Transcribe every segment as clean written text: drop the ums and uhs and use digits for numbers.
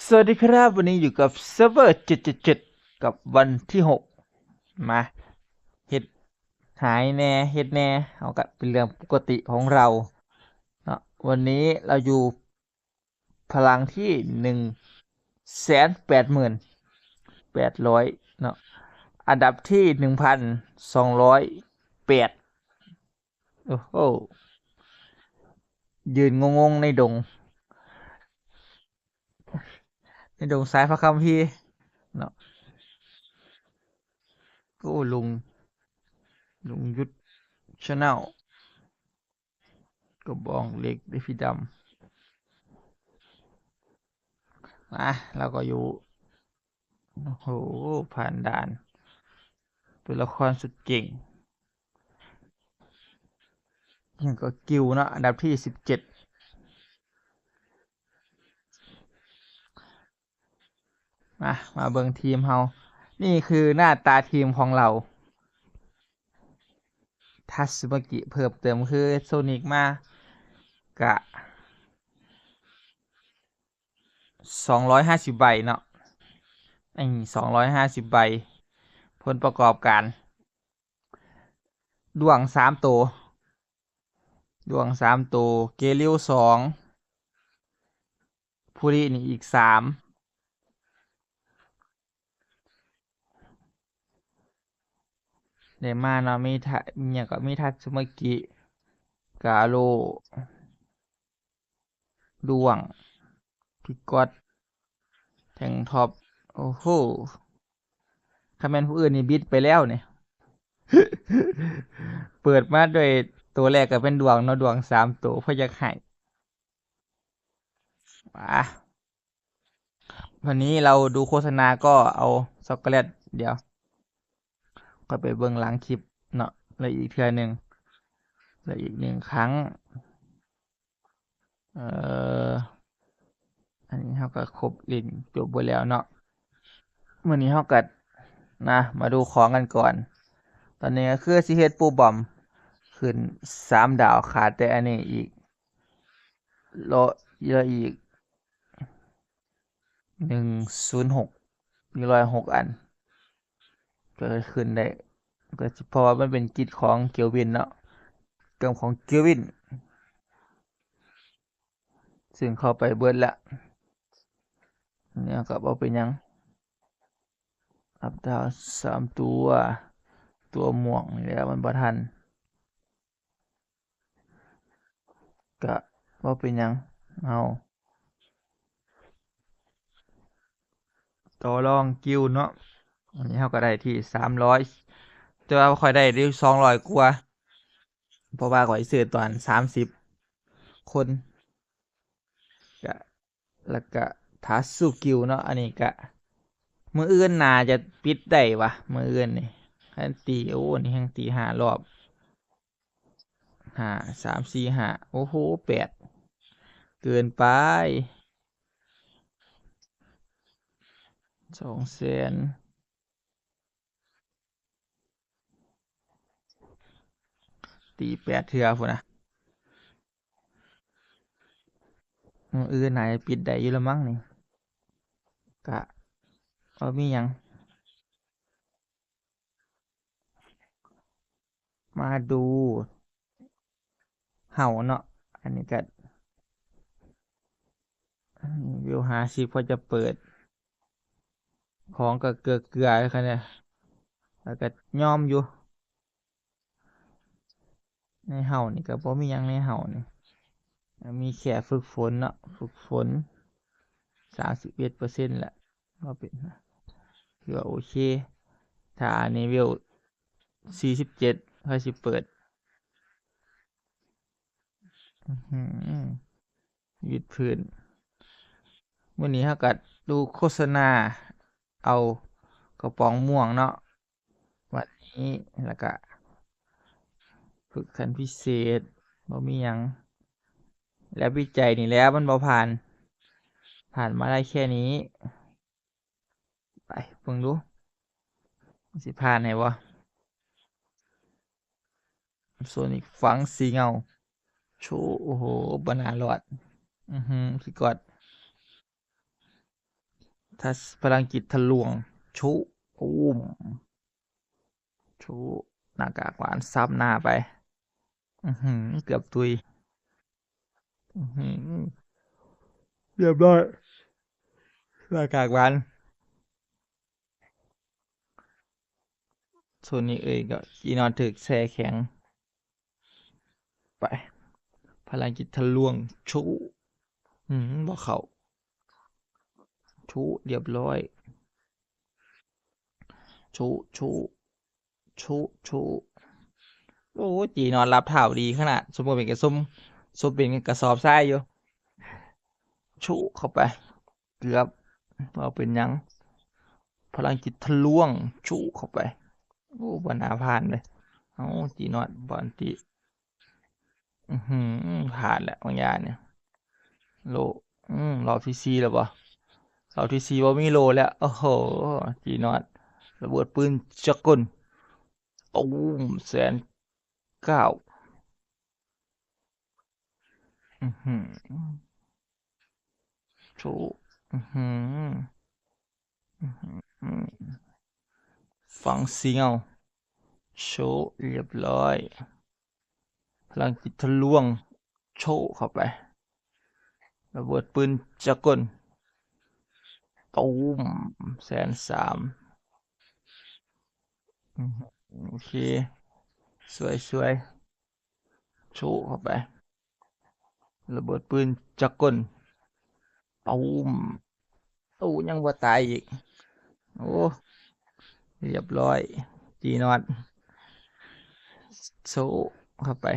สวัสดีครับวันนี้อยู่กับเซิร์ฟเวอร์777กับวันที่6มาเฮ็ดหายแน่เฮ็ดแน่เอาก็เป็นเรื่องปกติของเราเนาะวันนี้เราอยู่พลังที่180,800เนาะอันดับที่1,208โอ้โหยืนงงๆในดงสายพระคัมภีร์เนาะก็ลุงยุทธชาแนลก็บองเล็กได้พี่ดำเราก็อยู่ โอ้โหผ่านด่านตัวละครสุดเก่งอย่างก็กิวเนาะอันดับที่17มาเบิ่งทีมเฮานี่คือหน้าตาทีมของเราทัสมากิเพิ่มเติมคือโซนิกมากะ250 ใบเนาะไอ้250 ใบผลประกอบการดวง3 ตัวเกลิว2ผู้ดีนี่อีก3เดมาเนาะมีทะเนี่ยก็มีทัสมากิกาโลดวงพิกอตแทงท็อปโอ้โหถ้าแม่นผู้อื่นนี่บิดไปแล้วเนี่ยเปิดมาด้วยตัวแรกก็เป็นดวงเนาะดวง3 ตัวพยักไห้อ่ะวันนี้เราดูโฆษณาก็เอาช็อกโกแลตเดี๋ยวก็ไปเบิ่งหลังคลิปเนาะเลยอีกเทื่อหนึ่งเลยอีก1 ครั้งเอ่ออันนี้เขาก็ครบลิ้นจบไปแล้วเนาะมื้อนี้เขาก็มาดูของกันก่อนตอนนี้ก็คือสิเฮ็ดปูบอมขึ้น3 ดาวขาดแต่อันนี้อีกโลเยอะอีก106มี106 อันก็ขึ้นได้ก็เพราะว่ามันเป็นกิจของเกียววินเนาะเกมของเกียววินซึ่งเข้าไปเบิดละเนี่ยก็บ่เป็นหยังอัพดาว3 ตัวม่วงนี่แหละมันบ่ทันก็บ่เป็นหยังเอาต่อรองกิลเนาะอันนี้เราก็ได้ที่300แต่ว่าค่อยได้ที่200กว่าเพราะว่าข่อยซื้อตอน30 คนก็แล้วก็ทาสุกิลเนาะอันนี้ก็มื้ออื่นน่าจะปิดได้วะมื้ออื่นนี่คันตีโอ้นี่แฮ่งตี5 รอบ3 4 5โอ้โห8เกินไป200,000ตี8 เทื่อพุ่นนะมื้ออื่นน่าจะปิดได้อยู่แล้วมั้งนี่ก็บ่มีหยังมาดูเห่าเนาะอันนี้ก็วิว50พอจะเปิดของก็เกลือๆคันเนี่ยแล้วก็ยอมอยู่ในเห่านี่ก็บ่มีหยังในเห่านี่มีแค่ฝึกฝนเนาะฝึกฝน31%แหละก็เป็นถือว่าโอเคถ้าอันนี้วิว47ค่อยสิเปิดอื้อหือยืดพื้นมื้อนี้เราก็ดูโฆษณาเอากระป๋องม่วงเนาะวันนี้แล้วก็ฝึกขั้นพิเศษบ่มีหยังแล้ววิจัยนี่แล้วมันบ่ผ่านมาได้แค่นี้ไปเบิ่งดูมันสิผ่านให้บ่โซนิกฝังสีเงาโชว์โอ้โหบ่น่ารอดอือหือพี่กอด ถ้าพลังจิตทะลวงชุอุ้มชุหน้ากากหวานซับหน้าไปเกือบตุยอือหือเรียบร้อยหน้ากากหวานส่วนนี้เอ้ยก็จีนอนถึกแช่แข็งไปพลังจิตทะลวงชุบอกเขาชุเรียบร้อยชุชุชุชุโอ้จีนอนรับเท่าดีขนาดสมมติเป็นกระส้มเป็นกระสอบทรายอยู่ชุเข้าไปเกือบเอาเป็นยังพลังจิตทะลวงชุเข้าไปโอ้บรรณาผ่านเลยเอาจีนอนบอลตีผ่านแล้วบางอย่างเนี่ยโลรอบที่สี่แล้วบ่รอบที่สี่ว่ามีโลแล้วโอ้โหจีนอนระเบิดปืนจักรกลตูม109,000อือหือชุอือหืออืมฟังเสียงโชว์เรียบร้อยพลังจิตทะลวงโชว์เข้าไประเบิดปืนจักรกลตูม130,000อือหือโอเคสวยโชว์เข้าไประเบิดปืนจักรกลตูมตู้ยังบ่ตายอีกโอ้เรียบร้อยจีนอดโชว์เข้าไป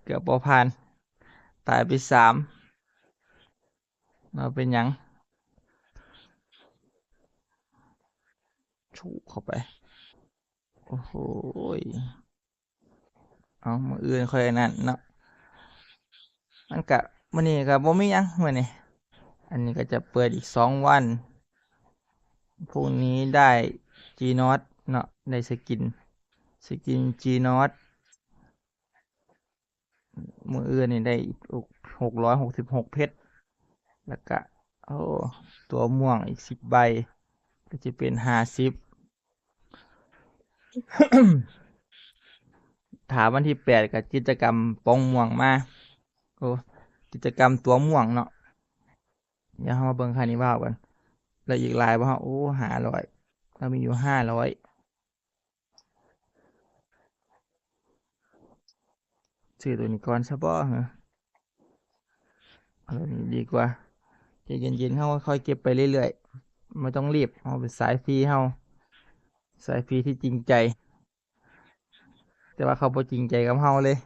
เกือบบ่ผ่านตายไป3เราเป็นหยังชูเข้าไปโอ้โหยเอามืออื่นค่อยนั่นเนาะมันกะมื้อนี้ก็บ่มีหยังมื้อนี้อันนี้ก็จะเปิดอีก2 วันพรุ่งนี้ได้ G Not เนาะได้สกิน G Not มืออื่นนี่ได้666 เพชรแล้วก็โอ้ตัวม่วงอีก10 ใบก็จะเป็น50ถามวันที่8กับกิจกรรมปองม่วงมาโอ้กิจกรรมตัวม่วงเนาะเดี๋ยวเรามาเบิ่งคานิว่ากันแล้วอีกหลายบ่ฮะโอ้500เรามีอยู่500ซื้อตัวนี้ก่อนซะบ่เหรอเอาตัวนี้ดีกว่าใจเย็นๆเฮาค่อยเก็บไปเรื่อยๆไม่ต้องรีบเฮาเป็นสายฟรีเฮาสายฟรีที่จริงใจแต่ว่าเขาบ่จริงใจกับเฮาเลย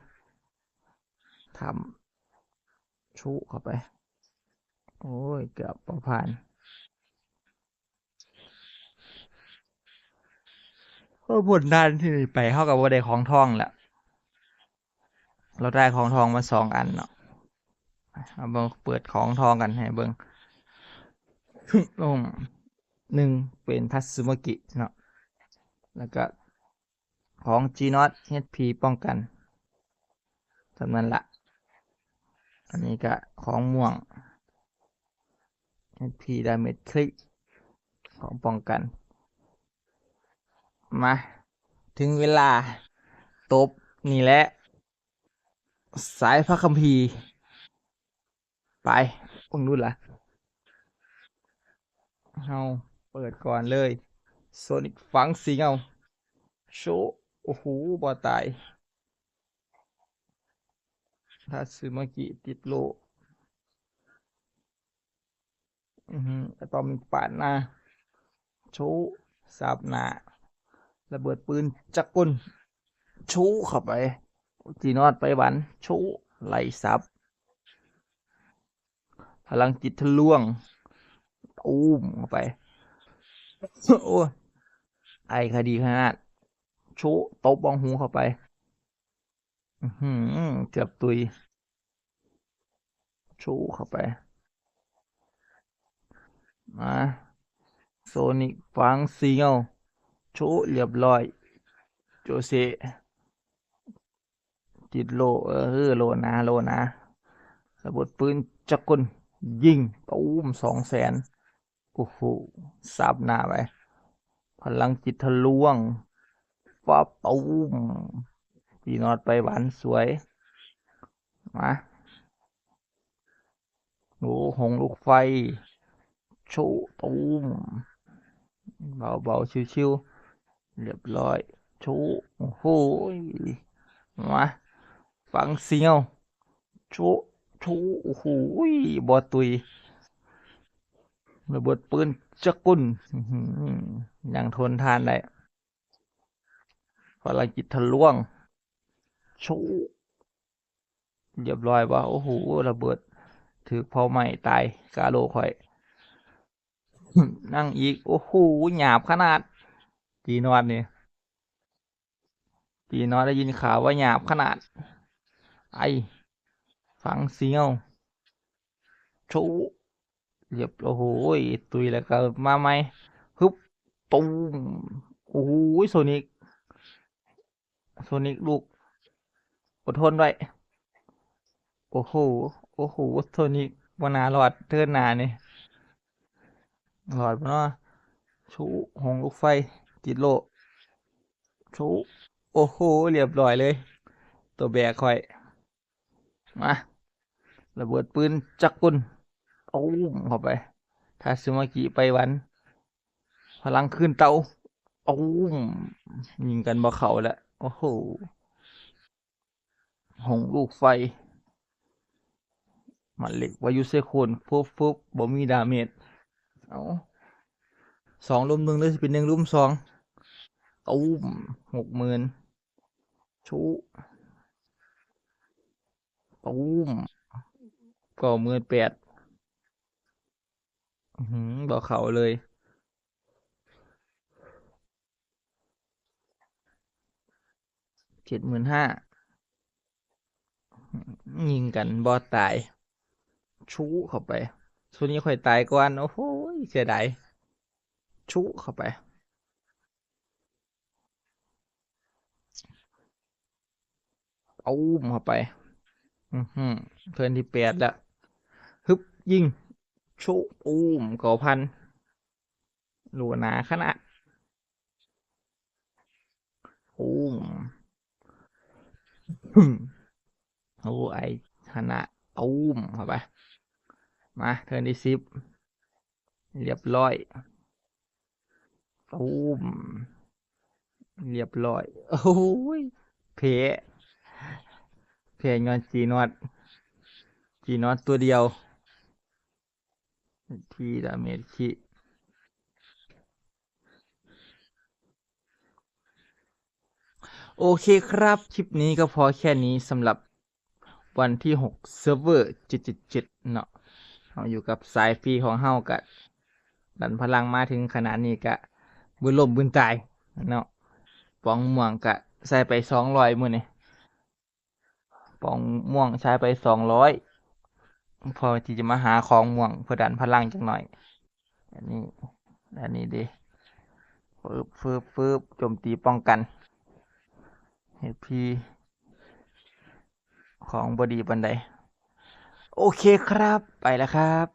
ทำชุเข้าไปโอ้ยเกือบบ่ผ่านก็บนด้านที่นี่ไปเฮากับบ่ได้ของทองแล้วเราได้ของทองมา2 อันเนาะเอาเบิ่งเปิดของทองกันให้เบิ่งลง1เป็นทัตสึมากิเนาะแล้วก็ของ G Not HP ป้องกันสำนั้นละอันนี้ก็ของม่วง HP Damage Crit ของป้องกันมาถึงเวลาตบนี่แหละสายพระคัมภีร์ไปพวกนู้นล่ะเอาเปิดก่อนเลยโซนิกฟังสิงเอาโชโอ้โหบอตายถ้าซึมากิติดโลอะตอมิกปาดหน้าโชสับหน้าระเบิดปืนจักรกลชูเข้าไปจีนอดไปบันชูไล่ซับพลังจิตทะลวงตูมเข้าไปโอ้ไอคดีขนาดชูตบบองหูเข้าไปเกือบตุยชูเข้าไปมาโซนิกฟังซิงเอาชูเรียบร้อยโจเซจิตโลโลนะระเบิดปืนจักรกล ยิงตูม200,000โอ้โหสับหน้าไปพลังจิตทะลวงฟ้าตูมตีนอดไปหวานสวยมาโอ้หงลูกไฟโชตูมเบาๆชิวๆเรียบร้อยโชโอ้โหมาฟังเสียวโชโชโอ้โหบอตุยระเบิดปืนจักกุนอื้อหือยังทนทานได้พลังจิตทะลวงโชเรียบร้อยว่าโอ้โหระเบิดถือเผาไหม้ตายกาโลข่อยนั่งอีกโอ้โหหยาบขนาดจีนอดนี่จีนอดได้ยินข่าวว่าหยาบขนาดไอฟังเสียวโชเรียบโอ้โหตุยแล้วก็มาไหมฮึบตูมโอ้โหโซนิกโซนิกลูกอดทนไว้โอ้โหโอ้โหโซนิกวนาหลอดเทินหนานี่หลอดเนาะชูหงลูกไฟจิตโลชูโอ้โหเรียบร้อยเลยตัวแบกค่อยมาระเบิดปืนจักกุนโอ้มเข้าไปทาซึมากิไปวันพลังขึ้นเตาโอ้มยิงกันบ่เข้าแล้วโอ้โหหงลูกไฟมันเหล็กวายุเซโคนฟุบบ่มีดาเมจเอา2 รุม 1หรือสิเป็น1 รุม 2ตูม60,000ชูตูม98,000บ่เข้าเลย75,000ยิงกันบ่ตายชูเข้าไปส่วนนี้ค่อยตายก่อนโอ้โหเสียดายชูเข้าไปตูมเข้าไปเพื่อนที่8แล้วฮึบยิงชูตูม9,000หลัวหนาขนาดตูมโอ้ไอชนะตูมเข้าไปมาเทิร์นที่10เรียบร้อยตูมเรียบร้อยโอ้ยเพเพงอนจีนอตตัวเดียวทีดาเมจคิโอเคครับคลิปนี้ก็พอแค่นี้สำหรับวันที่6เซิร์ฟเวอร์777เนาะเราอยู่กับสายฟรีของเฮากะดันพลังมาถึงขนาดนี้กะบุญลมบุญตายเนาะปองม่วงกะใส่ไป200มื้อนี่ปองม่วงใช้ไป200พอที่จะมาหาของม่วงเพื่อดันพลังจังหน่อยอันนี้อันนี้ดิฟืบโจมตีป้องกันเฮดพีของบอดีบันไดโอเคครับไปแล้วครับ